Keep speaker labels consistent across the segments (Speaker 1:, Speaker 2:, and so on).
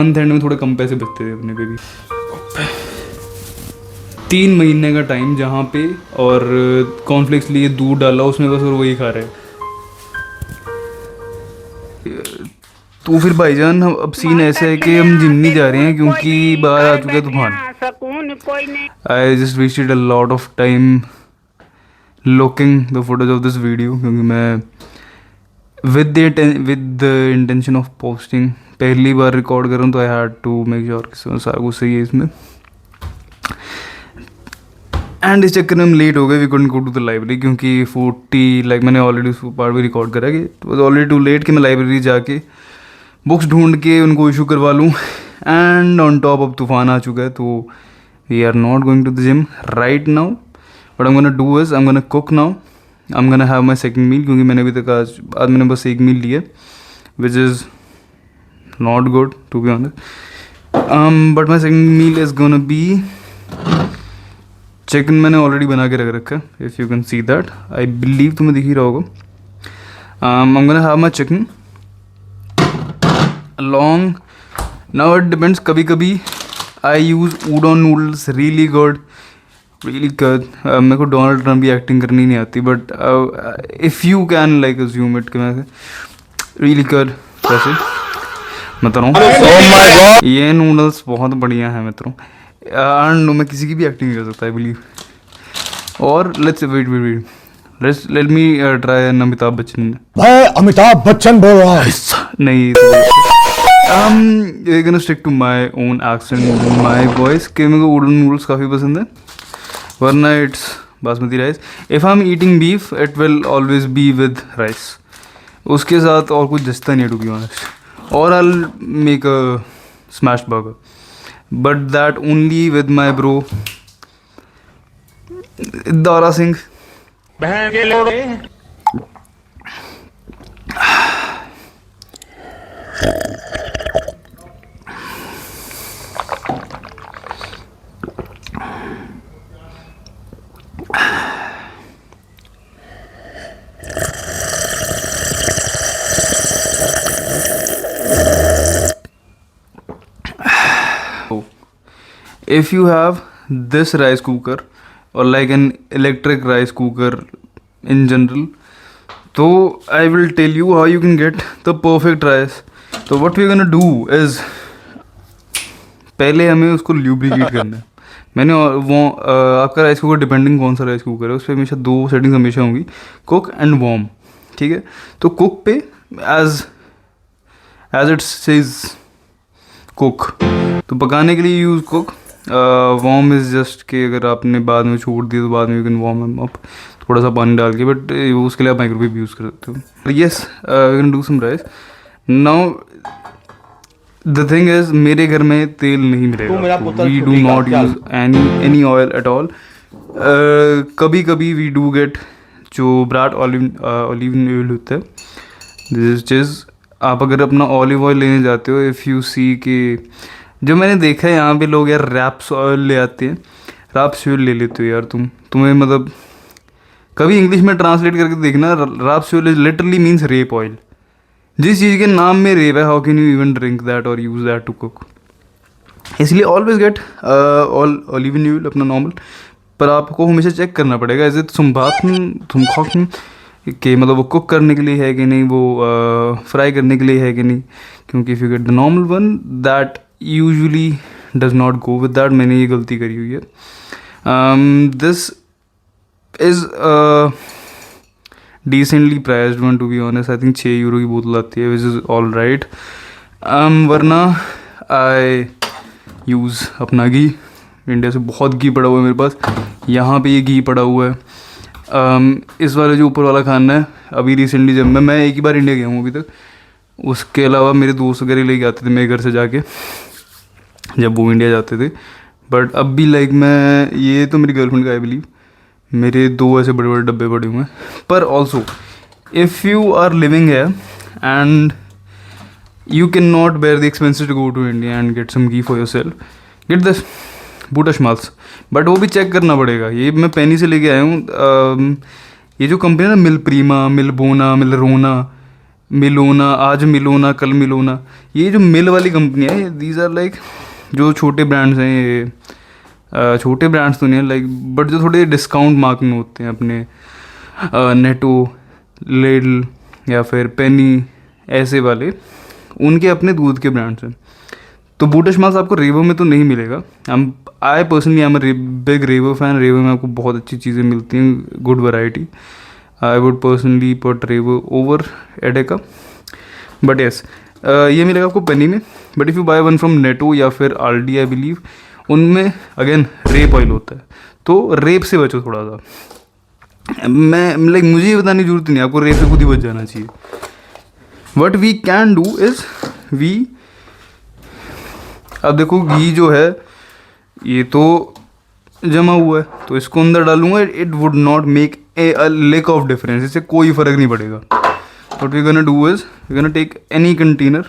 Speaker 1: Month and में थोड़े कम पैसे बचते थे अपने पे भी। 3 महीने का टाइम जहाँ पे, और कॉर्नफ्लेक्स लिए दूध डाला उसमें बस, और वही खा रहे। तो फिर भाईजान अब सीन ऐसा है कि हम जिम नहीं जा रहे हैं क्योंकि बाहर आ चुका है तूफान। I just wasted a lot of time looking the photos of this video, क्योंकि मैं with the intention of posting पहली बार रिकॉर्ड कर रहा हूँ, तो I had to make sure कि सारा कुछ सही है इसमें। एंड इस चक्कर में हम लेट हो गए, we couldn't go to the library, क्योंकि 40 लाइक मैंने ऑलरेडी उस पार्ट भी रिकॉर्ड करा कि it was already too late कि मैं लाइब्रेरी जाके बुक्स ढूंढ के उनको इशू करवा लूँ। एंड ऑन टॉप अब तूफान आ चुका है, तो we are not going to the gym right now. But I am gonna do is I am gonna cook now, I am gonna have my second meal, क्योंकि मैंने अभी तक आज मैंने बस एक मील लिया, which is not good to be honest. But my second meal is gonna be chicken. मैंने ऑलरेडी बना के रख रखा है, if you can see that, I believe तुम्हें दिख ही रहा होगा। I am gonna have my chicken along, now it depends, कभी कभी I use udon noodles, really good, मेरे को डोनाल्ड ट्रम्प की एक्टिंग करनी नहीं आती, but if you can like assume it कि मैं रियली गुड। वैसे मित्रों ये नूडल्स बहुत बढ़िया है मित्रों, एंड मैं किसी की भी एक्टिंग कर सकता है बिलीव। और let's wait let me try an Amitabh Bachchan.
Speaker 2: मैं अमिताभ बच्चन बोल रहा हूँ।
Speaker 1: नहीं, you're gonna stick to my own accent, my voice, कि मेरे को udon noodles काफ़ी पसंद है, वरना it's basmati rice. If I'm eating beef, it will always be with rice, उसके साथ और कुछ जचता नहीं है to be honest, or I'll make a smashed burger, but that only with my bro Dara Singh.
Speaker 3: बहन के लोड़े
Speaker 1: If you have this rice cooker or like an electric rice cooker in general, so I will tell you how you can get the perfect rice. So what we're gonna do is, पहले हमें उसको lubricate करना है। मैंने वो आपका rice cooker depending कौन सा राइस कुकर है, उस पर हमेशा 2 सेटिंग्स हमेशा होंगी, कुक एंड वार्म, ठीक है। तो कुक पे एज इट सेज कुक, तो पकाने के लिए use cook. Warm is just कि अगर आपने बाद में छोड़ दिया तो बाद में यू कैन वार्म अप थोड़ा सा पानी डाल के, बट उसके लिए आप माइक्रोवेव यूज़ कर सकते हो। Yes, we can do some rice now. The thing is, मेरे घर में तेल नहीं मिलेगा, we do not use any oil at all. कभी कभी वी डू गेट जो ब्राड ऑलिव ऑयल होता है, दिस चीज़ आप अगर अपना ऑलिव ऑयल लेने जाते हो, इफ़ यू सी कि जो मैंने देखा है यहाँ पे लोग यार रैप्स ऑयल ले आते हैं, रैप्स ऑयल ले लेते हो यार तुम्हें मतलब कभी इंग्लिश में ट्रांसलेट करके देखना, raps oil literally means rape oil. जिस चीज़ के नाम में रेप है, how can you even drink that और यूज़ दैट टू कुक। इसलिए ऑलवेज गेट ऑलिव ऑयल अपना नॉर्मल, पर आपको हमेशा चेक करना पड़ेगा इज इट तुम कि मतलब वो कुक करने के लिए है कि नहीं, वो फ्राई करने के लिए है कि नहीं, क्योंकि if you get the normal one that usually does not go with that. मैंने ये गलती करी हुई है। This is decently priced one two be honest, I think 6 euro की बोतल आती है, विच इज़ ऑल राइट। वरना आई यूज़ अपना घी, इंडिया से बहुत घी पड़ा हुआ है मेरे पास, यहाँ पे ये घी पड़ा हुआ है। इस वाले जो ऊपर वाला खाना है, अभी रिसेंटली जब मैं एक ही बार इंडिया गया हूँ अभी तक, उसके अलावा मेरे दोस्त वगैरह लेके आते थे मेरे घर से जाके जब वो इंडिया जाते थे। बट अब भी लाइक मैं, ये तो मेरी गर्लफ्रेंड का आई बिलीव, मेरे 2 ऐसे बड़े बड़े डब्बे पड़े हुए हैं। पर also if you are living है and you can not bear the expenses to go to India and get some ghee for yourself, get this बूटा श्माल्स। बट वो भी चेक करना पड़ेगा, ये मैं पेनी से लेके आया हूँ। ये जो कंपनी है ना, मिल प्रीमा, मिल बोना, मिल रोना, मिलोना, आज मिलोना कल मिलोना, ये जो मिल वाली कंपनियाँ है, दीज आर लाइक जो छोटे ब्रांड्स हैं ये, छोटे ब्रांड्स तो नहीं है लाइक, बट जो थोड़े डिस्काउंट मार्क में होते हैं अपने, नेटो, लिडल या फिर पेनी, ऐसे वाले, उनके अपने दूध के ब्रांड्स हैं। तो बूटा श्मास आपको रेवो में तो नहीं मिलेगा। I personally am a big Rewe fan. Rewe में आपको बहुत अच्छी चीज़ें मिलती हैं, good variety. I would personally put Rewe over Edeka, but yes ये मिलेगा आपको पेनी में। But if you buy one from Netto या फिर आल्डी, आई बिलीव उनमें अगेन रेप ऑयल होता है, तो रेप से बचो थोड़ा सा। मैं लाइक मुझे ये बताने की जरूरत नहीं, आपको रेप से खुद ही बच जाना चाहिए। What we can do is we, अब देखो घी जो है ये तो जमा हुआ है, तो इसको अंदर डालूंगा, it would not make a lick of difference, इससे कोई फ़र्क नहीं पड़ेगा। What we gonna do is we gonna take any container,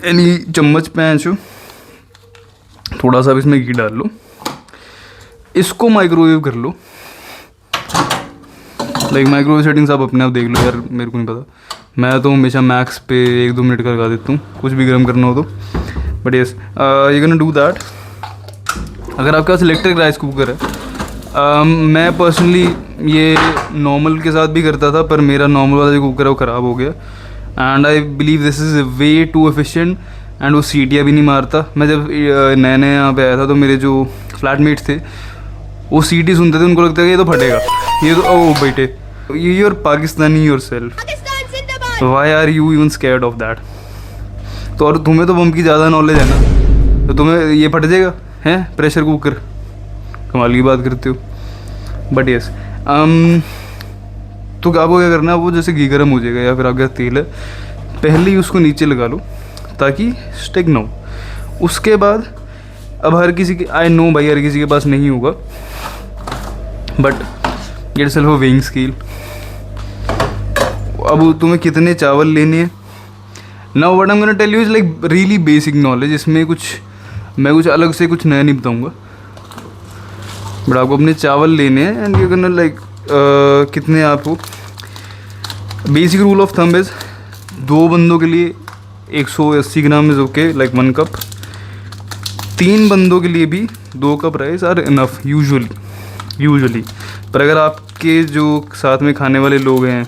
Speaker 1: any चम्मच पैंच, थोड़ा सा इसमें घी डाल लो, इसको माइक्रोवेव कर लो। लाइक माइक्रोवेव सेटिंग्स आप अपने आप देख लो यार, मेरे को नहीं पता, मैं तो हमेशा मैक्स पे 1-2 मिनट का लगा देता हूँ कुछ भी गर्म करना हो तो। But yes you can do that. अगर आपके पास इलेक्ट्रिक राइस कुकर है, मैं पर्सनली ये नॉर्मल के साथ भी करता था, पर मेरा नॉर्मल वाला जो कुकर है वो ख़राब हो गया, and I believe this is way too efficient, and वो सीटियाँ भी नहीं मारता। मैं जब नए नए यहाँ पे आया था तो मेरे जो फ्लैटमेट्स थे वो सीटी सुनते थे, उनको लगता है कि ये तो फटेगा, ये तो ओ बेटे, you are Pakistani yourself, why are you even scared of that. तो और तुम्हें तो बम की ज़्यादा नॉलेज है ना, तो तुम्हें ये फट जाएगा हैं प्रेशर कुकर, कमाल की बात करते हो। बट यस तो आपको क्या करना है, वो जैसे घी गर्म हो जाएगा या फिर आपका तेल है, पहले ही उसको नीचे लगा लो ताकि स्टिक ना हो। उसके बाद अब हर किसी के, आई नो भाई हर किसी के पास नहीं होगा, but get self a weighing scale. अब तुम्हें कितने चावल लेने हैं, now what I am gonna tell you is like really basic knowledge, इसमें कुछ मैं कुछ अलग से कुछ नया नहीं बताऊंगा, बट आपको अपने चावल लेने हैं एंड यू गोना लाइक कितने आपको, basic rule of thumb is 2 बंदों के लिए 180 gram is okay, like 1 cup. 3 बंदों के लिए भी 2 cup rice are enough usually. पर अगर आपके जो साथ में खाने वाले लोग हैं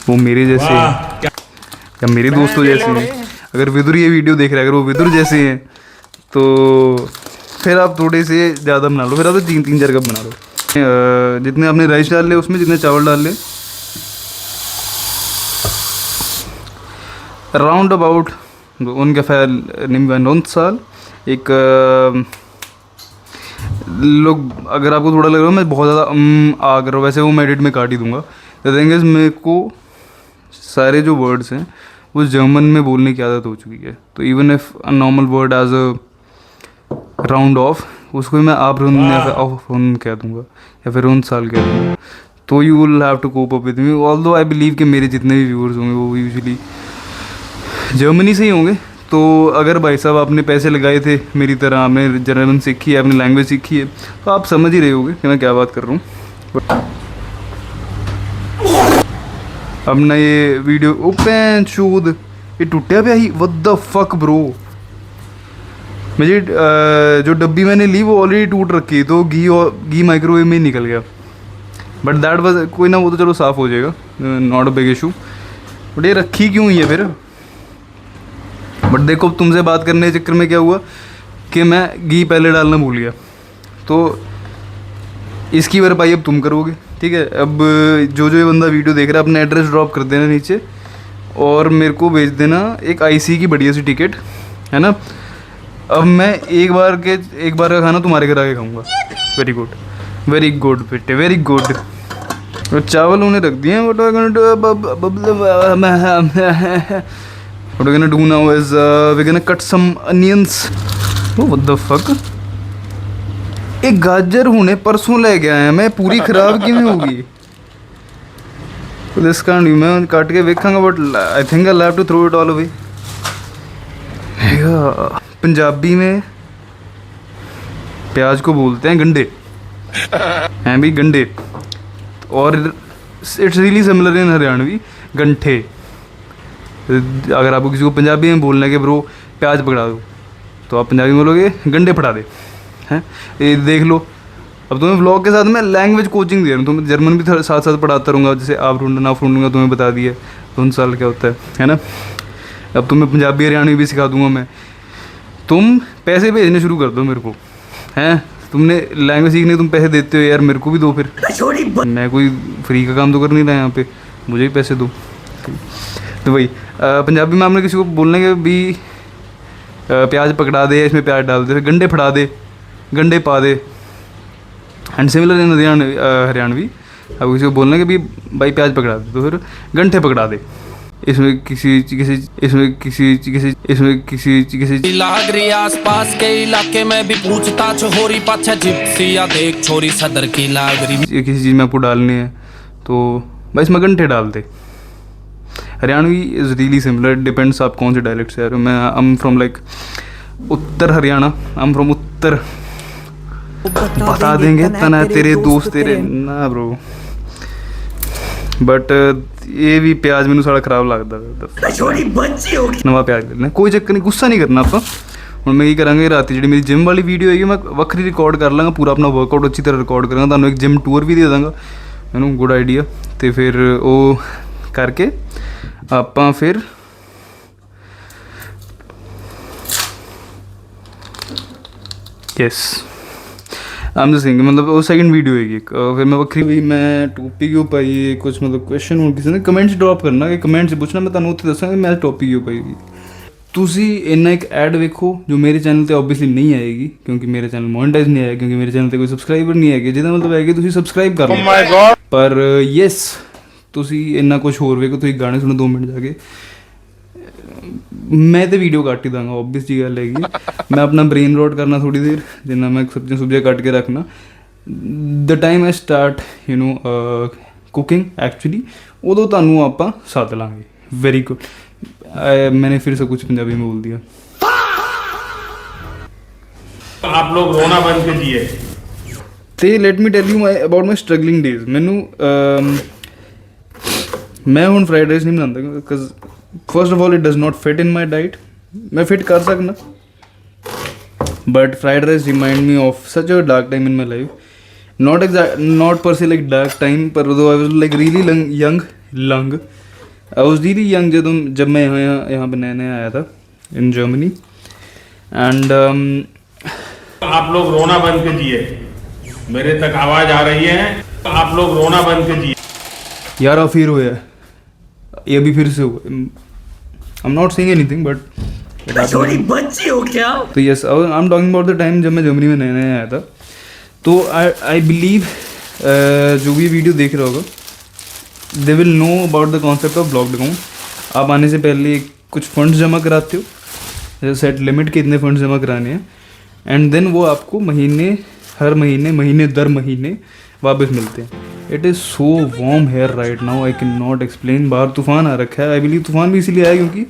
Speaker 1: वो मेरे जैसे हैं या मेरे दोस्तों जैसे हैं, अगर विदुर ये वीडियो देख रहे हैं, अगर वो विदुर जैसे हैं, तो फिर आप थोड़े से ज़्यादा बना लो, फिर आप तो 3-3-4 कप बना लो। जितने आपने राइस डाल ले उसमें जितने चावल डाल ले, around about ungefähr nehmen wir 9 साल। एक लोग अगर आपको थोड़ा लग रहा है मैं बहुत ज़्यादा आ कर रहा हूँ, वैसे वो मैं एडिट में काट ही दूंगा। द थिंग इज़ मेरे को सारे जो वर्ड्स हैं वो जर्मन में बोलने की आदत हो चुकी है, तो even if a normal word as a round off, उसको मैं आप रुन या फिर ऑफ रुन कह दूँगा या फिर रुन साल कह दूँगा, तो you will have to cope up with me. Although I believe कि मेरे जितने भी व्यूअर्स होंगे वो यूजुअली जर्मनी से ही होंगे। तो अगर भाई साहब आपने पैसे लगाए थे मेरी तरह, आपने जर्मन सीखी है, आपने लैंग्वेज सीखी है, तो आप समझ ही रहे होगे कि मैं क्या बात कर रहा हूँ। बट अब ना ये वीडियो ओपन शूद ये टूटा पे ही, व्हाट द फक ब्रो। मुझे जो डब्बी मैंने ली वो ऑलरेडी टूट रखी, तो घी माइक्रोवेव में ही निकल गया। बट दैट वाज कोई ना, वो तो चलो साफ़ हो जाएगा, not a big issue. But ये रखी क्यों हुई है फिर। बट देखो तुमसे बात करने के चक्कर में क्या हुआ कि मैं घी पहले डालना भूल गया, तो इसकी भरपाई अब तुम करोगे, ठीक है। अब जो ये बंदा वीडियो देख रहा है अपना एड्रेस ड्रॉप कर देना नीचे और मेरे को भेज देना एक आईसी की बढ़िया सी टिकट, है ना। अब मैं एक बार का खाना तुम्हारे घर आके खाऊंगा। वेरी गुड बेटे, वेरी गुड। और चावल उन्हें रख दिए। What we're gonna do now is we're gonna cut some onions. Oh, what the fuck? एक गाजर हुने परसों ले गया है मैं, पूरी खराब क्यों होगी। दिस कांट बी, मैं काट के देखूंगा but I think I have to throw it all away. Punjabi में प्याज को बोलते हैं गंडे, हैं भी गंडे। और it's really similar in Haryanvi गंठे। अगर आपको किसी को पंजाबी में बोलना है कि ब्रो प्याज पकड़ा दो, तो आप पंजाबी में बोलोगे गंडे फड़ा दे। हैं ये देख लो, अब तुम्हें व्लॉग के साथ मैं लैंग्वेज कोचिंग दे रहा हूँ, तुम्हें जर्मन भी साथ साथ पढ़ाता रहूँगा। जैसे आप ढूंढना आप ढूंढूंगा, तुम्हें बता दिया 2 साल क्या होता है ना। अब तुम्हें पंजाबी हरियाणवी भी सिखा दूंगा मैं। तुम पैसे भेजने शुरू कर दो मेरे को, हैं तुमने लैंग्वेज सीखने तुम पैसे देते हो यार, मेरे को भी दो फिर। मैं कोई फ्री का काम तो कर नहीं रहा यहाँ पे, मुझे भी पैसे दो। तो वही पंजाबी में आपने किसी को बोलने के भी प्याज पकड़ा दे, इसमें प्याज डाल दे, गंडे फड़ा दे, गंडे पा दे। एंड सिमिलर इन हरियाणवी अब किसी को बोलने के भी भाई प्याज पकड़ा दे, तो फिर गंठे पकड़ा दे। इसमें किसी
Speaker 4: लाग रही आसपास के इलाके में भी पूछताछ हो रही, पाछे जिप्सी या देख छोरी सदर की लाग रही।
Speaker 1: किसी चीज़ में आपको डालनी है तो भाई इसमें गंठे डाल दे। Haryanvi is really similar, depends आप कौन से डायलेक्ट से आ रहे हो। मैं I am from like Uttar Haryana, I am from Uttar. बता देंगे तना तेरे दोस्त तेरे ना ब्रो, बट ये भी प्याज मैनू सारा खराब लगता नवा प्याज लेना। कोई चक्कर नहीं, गुस्सा नहीं करना आप। ਹੁਣ मैं ये करांगे रात जी मेरी जिम वाली वीडियो है मैं ਵੱਖਰੀ रिकॉर्ड कर लाँगा, पूरा अपना वर्कआउट अच्छी तरह रिकॉर्ड करांगा, ਤੁਹਾਨੂੰ एक जिम टूर भी दे ਦਾਂਗਾ ਮੈਨੂੰ, गुड आइडिया। तो फिर वो करके ਆਪਾਂ फिर yes I am just thinking मतलब वो सेकंड वीडियो होगी एक, फिर मैं ਵੱਖਰੀ भी मैं टॉपिक क्यों पाई कुछ मतलब क्वेश्चन ਹੁਣ ਕਿਸੇ ਨੇ ਕਮੈਂਟਸ ਡ੍ਰੌਪ ਕਰਨਾ ਕਿ ਕਮੈਂਟ 'ਚ ਪੁੱਛਣਾ, ਮੈਂ ਤੁਹਾਨੂੰ ਉੱਥੇ ਦੱਸਾਂਗਾ ਮੈਂ ਟੌਪਿਕ ਕਿਉਂ ਪਾਈ। ਤੁਸੀਂ ਇੰਨਾ ਇੱਕ ਐਡ ਵੇਖੋ ਜੋ ਮੇਰੇ ਚੈਨਲ ਤੇ ਓਬਵੀਅਸਲੀ ਨਹੀਂ ਆਏਗੀ, ਕਿਉਂਕਿ ਮੇਰੇ ਚੈਨਲ ਮੋਨੇਟਾਈਜ਼ ਨਹੀਂ ਆਇਆ, ਕਿਉਂਕਿ ਮੇਰੇ ਚੈਨਲ ਤੇ ਕੋਈ ਸਬਸਕ੍ਰਾਈਬਰ ਨਹੀਂ ਹੈਗੇ, ਜਿਹਦਾ ਮਤਲਬ ਹੈ ਕਿ ਤੁਸੀਂ ਸਬਸਕ੍ਰਾਈਬ ਕਰ ਲਓ। ਪਰ ਯੈਸ ਤੁਸੀਂ ਇੰਨਾ ਕੁਝ ਹੋਰ ਵੇਖੋ, ਤੁਸੀਂ ਗਾਣੇ ਸੁਣੋ 2 ਮਿੰਟ ਜਾ ਕੇ, मैं तो वीडियो कट ही दूंगा, ऑब्वियस जी गल हैगी। मैं अपना ब्रेन रॉट करना थोड़ी देर, जिन्ना मैं सब्जियां कट के रखना। The time I start you know cooking actually उदों तुहानूं आपां सद लांगे। वेरी गुड, मैंने फिर से कुछ पंजाबी में बोल दिया।
Speaker 3: आप लोग रोना बंद कीजिए।
Speaker 1: तो let me tell you about my struggling days. मैनू मैं हुण फ्राइड राइस नहीं बनाता because first of all it does not fit in my diet. मैं फिट कर सकना, but fried rice remind me of such a dark time in my life. Not per se like dark time, पर I was like really young I was really young जब मैं यहाँ पर नया नया आया था इन जर्मनी। एंड
Speaker 3: आप लोग रोना बंद कीजिए, मेरे तक आवाज आ रही है। आप लोग रोना बंद कीजिए।
Speaker 1: यार फिर हुआ ये भी फिर से हुआ। I am not saying anything but
Speaker 4: बच्ची हो क्या?
Speaker 1: तो yes I am talking about the time जब मैं जर्मनी में नया नया आया था। तो आई बिलीव जो भी वीडियो देख रहा होगा they will know about the concept of blogged account. आप आने से पहले कुछ फंड्स जमा कराते हो, जैसे सेट लिमिट के इतने फंड्स जमा कराने हैं, एंड देन वो आपको हर महीने दर महीने वापस मिलते हैं। It is so warm here right now, I can not explain. बाहर तूफान आ रखा है, आई बिलीव तूफान भी इसीलिए आया क्योंकि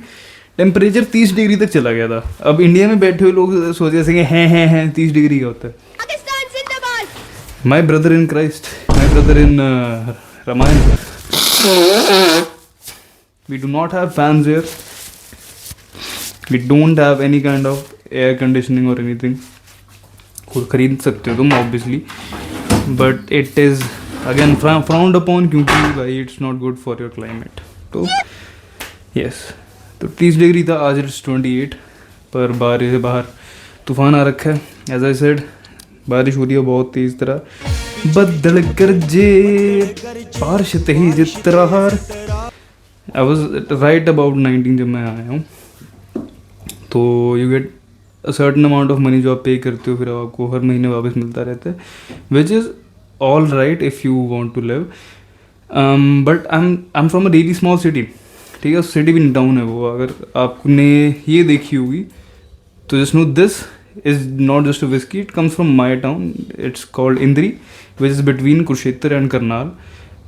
Speaker 1: टेम्परेचर 30 डिग्री तक चला गया था। अब इंडिया में बैठे हुए लोग सोच रहे थे हैं 30 डिग्री का होता है। My brother in Christ, my brother in Ramayana, we do not have fans here, we don't have any kind of air conditioning और एनीथिंग। खुद खरीद सकते हो तुम obviously, but it is again frowned upon क्योंकि भाई it's not good for your climate. तो yes, तो 30 डिग्री था, आज इट्स 28, पर बाहर तूफान आ रखा है। एज आई सेड बारिश हो रही है बहुत तेज़ तरह, बदल गरजे बारिश तेज तरार। आई वॉज राइट अबाउट 19 जब मैं आया हूँ। तो you get a certain amount of money जो आप पे करते हो, फिर आपको हर महीने वापस मिलता रहता है, which is all right if you want to live. But I am from a really small city, ठीक है, सिटी भी डाउन है वो। अगर आपने ये देखी होगी तो just know this is not just a whisky, it comes from my town, it's called Indri, which is between Kurukshetra and Karnal.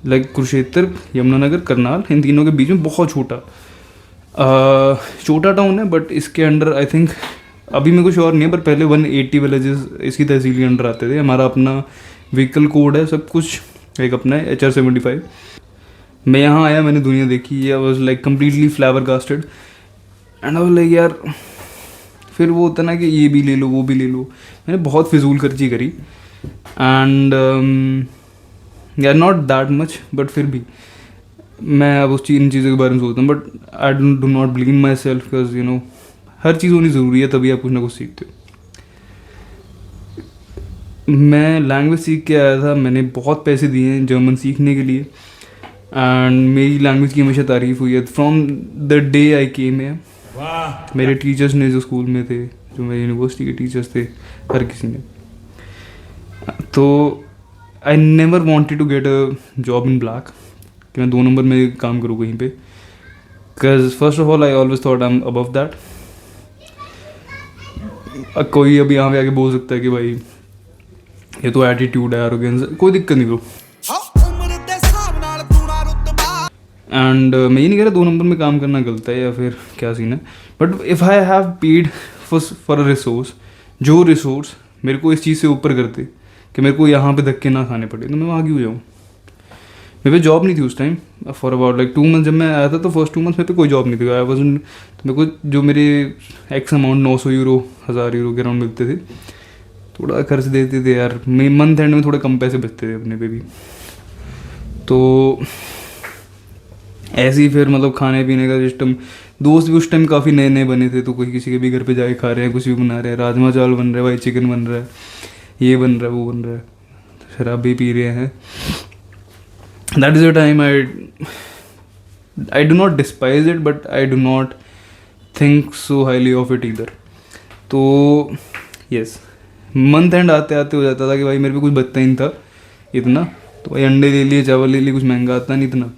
Speaker 1: Like Kurukshetra, Yamunanagar, Karnal, इन तीनों के बीच में बहुत छोटा टाउन है। बट इसके अंडर आई थिंक अभी में कुछ और नहीं है, पर पहले 180 विलेजेस इसकी तहसील के अंडर आते थे। हमारा अपना व्हीकल कोड है, सब कुछ एक अपना है HR75। मैं यहाँ आया, मैंने दुनिया देखी, I was like completely flavour casted and I was like यार, फिर वो होता ना कि ये भी ले लो वो भी ले लो, मैंने बहुत फिजूल खर्ची करी एंड यार नॉट दैट मच, बट फिर भी मैं अब इन चीज़ों के बारे में सोचता हूँ, but I do not blame myself because you know हर चीज़ होनी ज़रूरी है, तभी आप कुछ ना कुछ सीखते हो। मैं लैंग्वेज सीख के आया था, मैंने बहुत पैसे दिए हैं जर्मन सीखने के लिए एंड मेरी लैंग्वेज की हमेशा तारीफ़ हुई है फ्रॉम द डे आई केम है। मेरे टीचर्स ने जो स्कूल में थे, जो मेरे यूनिवर्सिटी के टीचर्स थे, हर किसी ने, तो I never wanted to get a job in black कि मैं 2 नंबर में काम करूँ कहीं पे, because first of all I always thought I am above that. कोई अभी यहाँ पे आके बोल सकता है कि भाई ये तो एटीट्यूड है, एरोगेंस, कोई दिक्कत नहीं ब्रो। एंड मैं ये नहीं कह रहा 2 नंबर में काम करना गलत है या फिर क्या सीन है, but if I have paid for a resource, जो रिसोर्स मेरे को इस चीज़ से ऊपर करते कि मेरे को यहाँ पे धक्के ना खाने पड़े, तो मैं वहाँ क्यों जाऊँ। मेरे पे जॉब नहीं थी उस time for about like 2 month. जब मैं आया था तो फर्स्ट 2 मंथ मेरे पे कोई जॉब नहीं थी। आई वॉज, तो मेरे को जो मेरे एक्स अमाउंट 900 यूरो 1000 यूरो के अराउंड मिलते थे, थोड़ा खर्च देते थे यार, मंथ एंड में थोड़े कम पैसे बचते थे अपने पे भी। तो ऐसे ही फिर मतलब खाने पीने का सिस्टम, दोस्त भी उस टाइम काफ़ी नए नए बने थे, तो कोई किसी के भी घर पे जाके खा रहे हैं, कुछ भी बना रहे हैं, राजमा चावल बन रहा है भाई, चिकन बन रहा है, ये बन रहा है वो बन रहा है, शराब भी पी रहे हैं। That is the time I do not despise it, but I do not think so highly of it either. तो यस, मंथ एंड आते आते हो जाता था कि भाई मेरे पे कुछ बचता ही नहीं था इतना, तो भाई अंडे ले लिए, चावल ले लिए, कुछ महंगा आता नहीं इतना,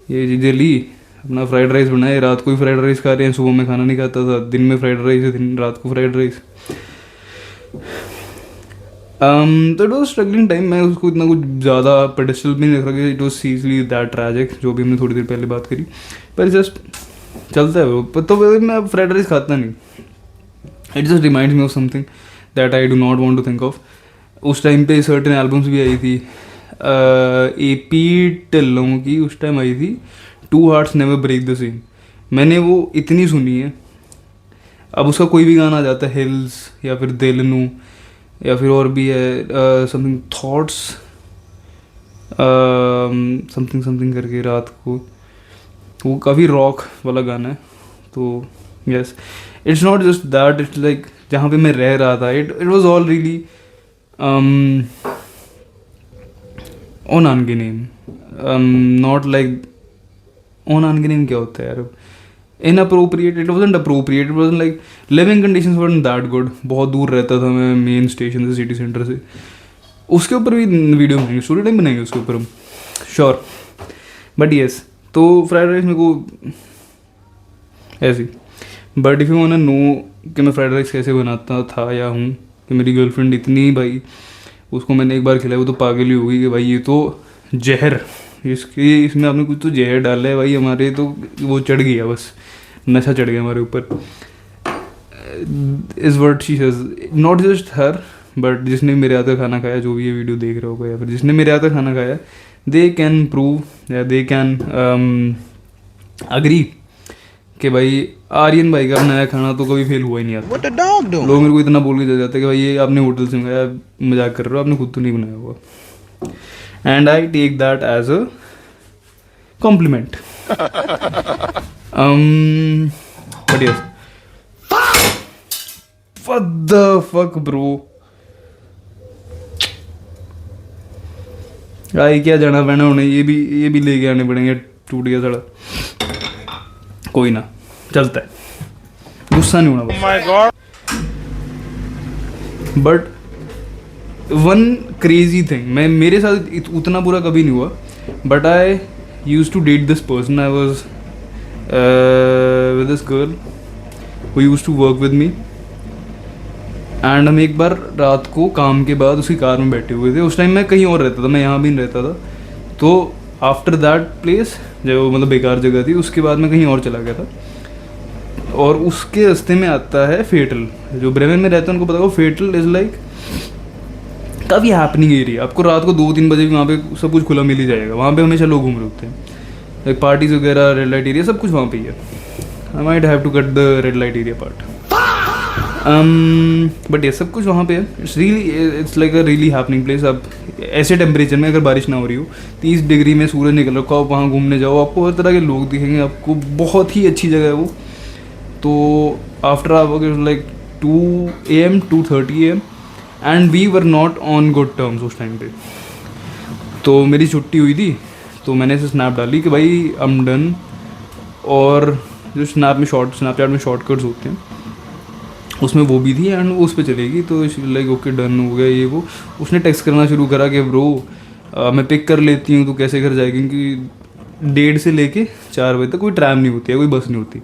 Speaker 1: ये चीज़ें ली, अपना फ्राइड राइस बनाए, रात को ही फ्राइड राइस खा रहे हैं, सुबह में खाना नहीं खाता था, दिन में फ्राइड राइस, दिन रात को फ्राइड राइस। तो इट वॉज स्ट्रगलिंग टाइम। मैं उसको इतना कुछ ज़्यादा पेडेस्टल भी नहीं रख रहा कि it was seriously that tragic, जो भी हमने थोड़ी देर पहले बात करी, पर जस्ट चलता है वो। तो मैं अब फ्राइड राइस खाता नहीं, it just reminds me of something that I do not want to think of. उस टाइम पे सर्टेन एल्बम्स भी आई थी, AP ढिल्लों की उस टाइम आई थी, 2 Hearts Never Break the Same। मैंने वो इतनी सुनी है, अब उसका कोई भी गाना आ जाता है, हिल्स या फिर दिल नू, या फिर और भी है समथिंग थॉट्स समथिंग समथिंग करके, रात को, वो काफ़ी रॉक वाला गाना है। तो yes, it's not just that, it's like जहाँ पे मैं रह रहा था, it was all really unangenehm, not like unangenehm क्या होता है यार, inappropriate, it wasn't appropriate, it wasn't like living conditions weren't that good। बहुत दूर रहता था मैं मेन स्टेशन से, सिटी सेंटर से। उसके ऊपर भी वीडियो बनाएंगे, स्टोरी टाइम बनाएंगे उसके ऊपर हम, श्योर। बट येस, तो फ्राइड राइस मेरे को ऐसी, but if you want to know कि मैं फ्राइड राइस कैसे बनाता था या हूँ, कि मेरी गर्लफ्रेंड इतनी, भाई उसको मैंने एक बार खिलाया, वो तो पागल ही हो गई कि भाई ये तो जहर, इसमें आपने कुछ तो जहर डाला है भाई, हमारे तो वो चढ़ गया, बस नशा चढ़ गया हमारे ऊपर। इस word she has, not just her, but जिसने मेरे हाथ का खाना खाया, जो भी ये वीडियो देख रहा होगा या फिर जिसने मेरे हाथ का खाना खाया, दे कैन प्रूव या दे कैन अग्री कि भाई आर्यन भाई का नया खाना तो कभी फेल हुआ ही नहीं आता। लोग मेरे को इतना बोल के चले जाते हैं कि भाई ये आपने होटल से मंगाया, मजाक कर रहे हो, आपने खुद तो नहीं बनाया हुआ। And I take that as a compliment. But yes, what the fuck bro, I क्या जाना पैना उन्हें, ये भी लेके आने पड़ेंगे, टूट गया साड़ा, कोई ना, चलता है, गुस्सा नहीं होना बस। बट वन क्रेजी थिंग, मेरे साथ उतना बुरा कभी नहीं हुआ, but I used to date this person, I was with this girl who used to work with me, and हम एक बार रात को काम के बाद उसकी कार में बैठे हुए थे। उस टाइम मैं कहीं और रहता था, मैं यहाँ भी नहीं रहता था। तो आफ्टर दैट प्लेस, जो मतलब बेकार जगह थी, उसके बाद मैं कहीं और चला गया था, और उसके रास्ते में आता है फेटल। जो ब्रेमेन में रहते हैं उनको पता होगा, फेटल इज़ लाइक काफ़ी हैपनिंग एरिया, आपको रात को 2-3 बजे भी वहाँ पे सब कुछ खुला मिल ही जाएगा। वहाँ पे हमेशा लोग घूम रहे होते हैं, लाइक पार्टीज वगैरह, रेड लाइट एरिया, सब कुछ वहाँ पे ही है। I might have to cut the red light area part, but ये सब कुछ वहाँ पे है। It's like a really happening place. अब ऐसे टेम्परेचर में अगर बारिश ना हो रही हो, 30 डिग्री में सूरज निकल रखा हो, आप वहाँ घूमने जाओ, आपको हर तरह के लोग दिखेंगे, आपको बहुत ही अच्छी जगह है वो। तो after like 2 AM 2:30 AM and we were not on good terms उस टाइम पे। तो मेरी छुट्टी हुई थी, तो मैंने ऐसे स्नैप डाली कि भाई आई एम डन, और जो स्नैपचैट में शॉर्टकट्स होते हैं उसमें वो भी थी, एंड उस पर चलेगी। तो लाइक ओके डन हो गया ये वो। उसने टेक्स्ट करना शुरू करा कि ब्रो मैं पिक कर लेती हूँ, तो कैसे घर जाएगी, क्योंकि 1:30 से लेके 4 बजे तक कोई ट्रैम नहीं होती है, कोई बस नहीं होती।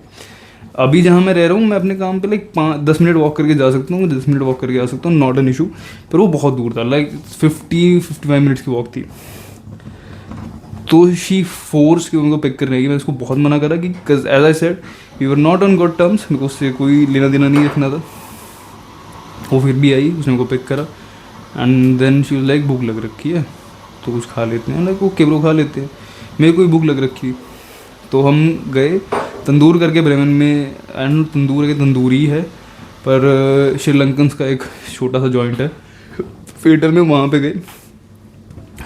Speaker 1: अभी जहाँ मैं रह रहा हूँ, मैं अपने काम पे लाइक 10 मिनट वॉक करके जा सकता हूँ, 10 मिनट वॉक करके आ सकता हूँ, नॉट एन इशू। पर वो बहुत दूर था, लाइक 50-55 मिनट्स की वॉक थी। तो शी फोर्स कि उनको पिक करने की। मैं उसको बहुत मना करा कि as I said we were not on good terms, मेरे को उससे कोई लेना देना नहीं रखना था। वो फिर भी आई, उसने मेरे को पिक करा, and then she was like भूख लग रखी है तो कुछ खा लेते हैं। लाइक वो केबरो खा लेते हैं, मेरे को भी भूख लग रखी। तो हम गए तंदूर करके ब्रेमेन में, एंड तंदूर के तंदूरी है, पर श्रीलंकन्स का एक छोटा सा जॉइंट है फेटर में, वहाँ पे गए।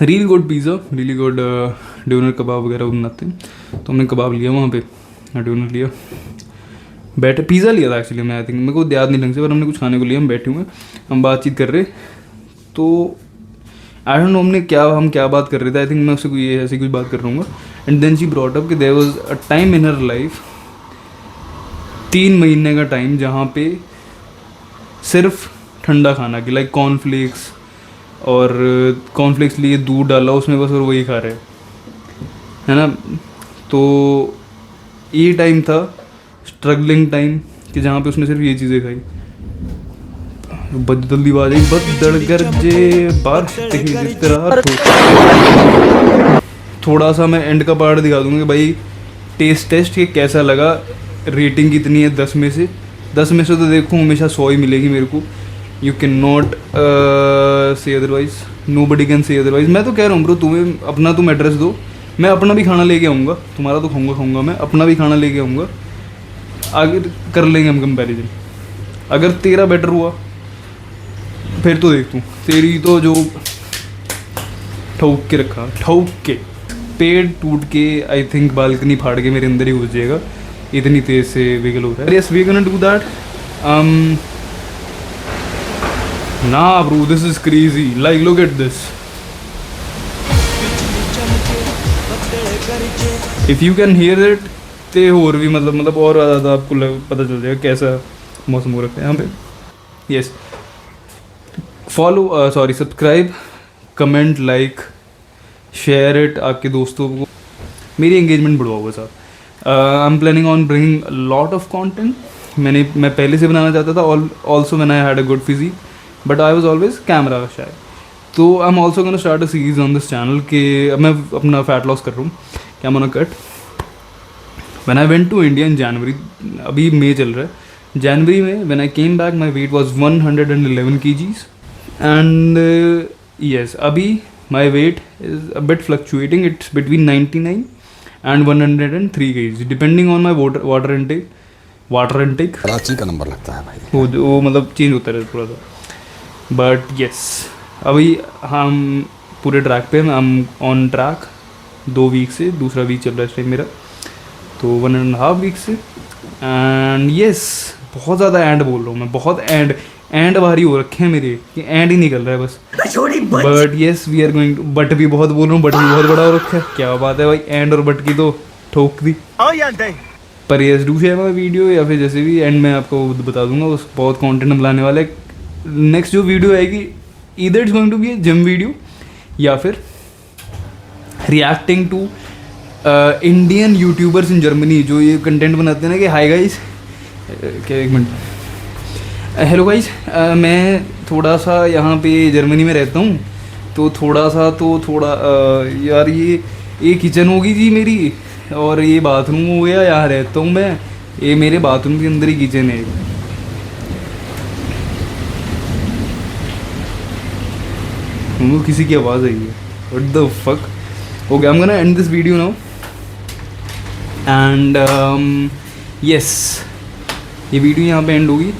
Speaker 1: Really good pizza, really good doner kebab वगैरह बनाते हैं। तो हमने कबाब लिया वहाँ पे, डोनर लिया, बैठे, पिज़्ज़ा लिया था एक्चुअली मैं, आई थिंक मेरे को याद नहीं ढंग से, पर हमने कुछ खाने को लिया। हम बैठे हुए, हम बातचीत कर रहे, तो आई डोंट नो हम क्या बात कर रहे थे। आई थिंक मैं उससे कोई ऐसी कुछ बात कर रहा हूँ। And then she brought up कि there was a time in her life, 3 महीने का टाइम, जहाँ पे सिर्फ ठंडा खाना की, लाइक कॉर्नफ्लेक्स, और कॉर्नफ्लेक्स लिए दूध डाला उसमें बस, और वही खा रहे है ना। तो ये टाइम था स्ट्रगलिंग टाइम, कि जहाँ पे उसने सिर्फ ये चीज़ें खाई। बदली आवाज आई, बदड़ गरजे बारिश तेज इतरा। थोड़ा सा मैं एंड का पार्ट दिखा दूंगा कि भाई टेस्ट कि कैसा लगा, रेटिंग कितनी है 10 में से। 10 में से तो देखो हमेशा 100 ही मिलेगी मेरे को। You can not say otherwise, nobody can say otherwise. मैं तो कह रहा हूँ ब्रो, तुम एड्रेस दो, मैं अपना भी खाना लेके आऊँगा, तुम्हारा तो खाऊंगा मैं, अपना भी खाना लेके आऊँगा, आगे कर लेंगे हम कंपैरिजन। अगर तेरा बेटर हुआ फिर तो देख तू, तेरी तो जो ठोक के रखा, ठोक के पेड़ टूट के, आई थिंक बालकनी फाड़ के मेरे अंदर ही घुस जाएगा, इतनी तेज से विगल हो रहा है। Yes we gonna do that. ना bro, this is crazy, like look at this. If you can hear it ते और भी मतलब और ज़्यादा आपको पता चल जाएगा कैसा मौसम हो रखा है यहाँ पे। Yes, follow subscribe, comment, like, share it आपके दोस्तों को, मेरी एंगेजमेंट बढ़वाओगे साहब। I am planning on bringing lot of content. मैं पहले से बनाना चाहता था, also when I had a good physique, but I was always camera shy. तो I am also gonna start a series on this channel कि अब मैं अपना फैट लॉस कर रहा हूँ, क्या मोना कट। When I went to India in January, अभी मई चल रहा है, जनवरी में when I came back my weight was 111 kgs, and yes, अभी my weight is a bit fluctuating. It's between 99 and 103 kgs depending on my water intake.
Speaker 2: Karachi का number लगता है भाई,
Speaker 1: वो मतलब चेंज होता रहता थोड़ा सा, बट yes, अभी हम पूरे ट्रैक पे, हम ऑन ट्रैक 2 वीक से, दूसरा वीक चल रहा है इस टाइम मेरा, तो 1.5 वीक से। एंड yes, बहुत ज़्यादा एंड बोल रहा हूँ मैं, बहुत एंड भारी हो रखे हैं मेरे, कि एंड ही निकल रहा है बस। But yes we are going to, but भी बहुत बोल रहा हूँ, बट भी बहुत बड़ा हो रखा है, क्या बात है भाई, एंड और बट की तो ठोक दी। पर yes do share my video, या फिर जैसे भी एंड में आपको बता दूंगा, उस बहुत कंटेंट हम लाने वाले। नेक्स्ट जो वीडियो आएगी, either it's going to be a gym video, या फिर reacting to Indian YouTubers in Germany जो ये कंटेंट बनाते हैं ना कि हाय गाइस, क्या, एक मिनट, हेलो गाइस, मैं थोड़ा सा यहाँ पे जर्मनी में रहता हूँ, तो थोड़ा यार ये किचन होगी जी मेरी, और ये बाथरूम हो गया, यहाँ रहता हूँ मैं, ये मेरे बाथरूम के अंदर ही किचन है। उनको किसी की आवाज़ आई है, what the fuck. Okay, I am gonna and this video now and yes, ये वीडियो यहाँ पे एंड होगी।